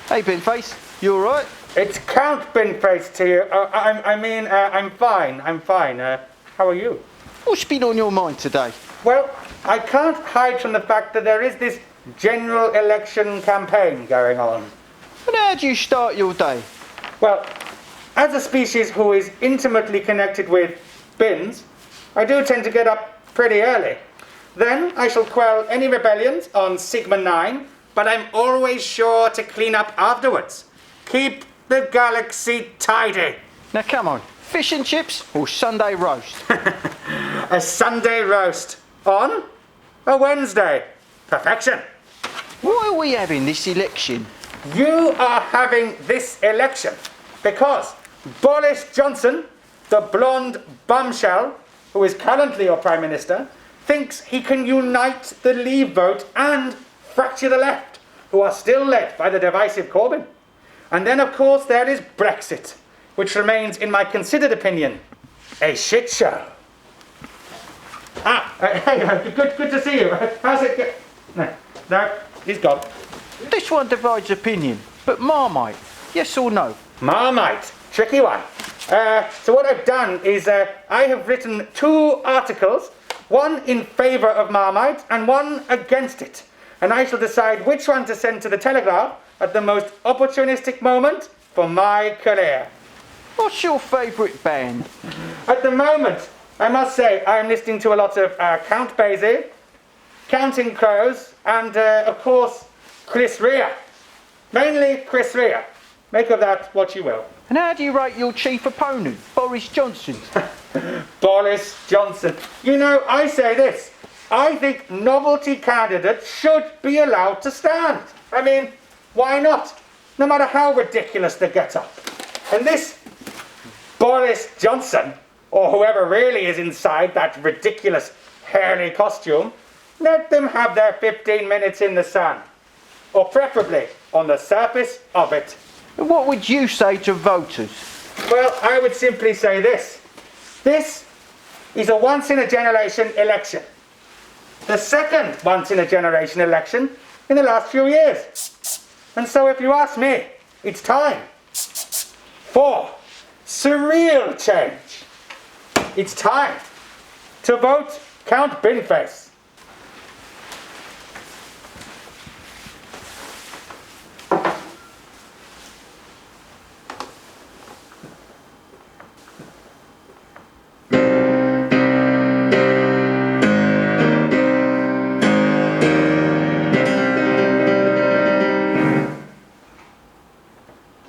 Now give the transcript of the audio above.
Hey, Binface, you all right? It's Count Binface to you. I'm fine. How are you? What's been on your mind today? Well, I can't hide from the fact that there is this general election campaign going on. And how do you start your day? Well, as a species who is intimately connected with bins, I do tend to get up pretty early. Then I shall quell any rebellions on Sigma 9, but I'm always sure to clean up afterwards. Keep the galaxy tidy. Now come on, fish and chips or Sunday roast? A Sunday roast on a Wednesday. Perfection. Why are we having this election? You are having this election because Boris Johnson, the blonde bombshell who is currently your Prime Minister, thinks he can unite the Leave vote and fracture the left, who are still led by the divisive Corbyn. And then, of course, there is Brexit, which remains, in my considered opinion, a shit show. Hey, good to see you. How's it go? No, he's gone. This one divides opinion, but Marmite, yes or no? Marmite, tricky one. So what I've done is I have written 2 articles, one in favour of Marmite and one against it. And I shall decide which one to send to the Telegraph at the most opportunistic moment for my career. What's your favourite band? At the moment, I must say, I'm listening to a lot of Count Basie, Counting Crows, and of course, Chris Rea. Mainly Chris Rea. Make of that what you will. And how do you rate your chief opponent, Boris Johnson? Boris Johnson. You know, I say this. I think novelty candidates should be allowed to stand. I mean, why not? No matter how ridiculous they get up. And this Boris Johnson, or whoever really is inside that ridiculous hairy costume, let them have their 15 minutes in the sun. Or preferably on the surface of it. What would you say to voters? Well, I would simply say this. This is a once-in-a-generation election. The second once-in-a-generation election in the last few years. And so if you ask me, it's time for surreal change. It's time to vote Count Binface.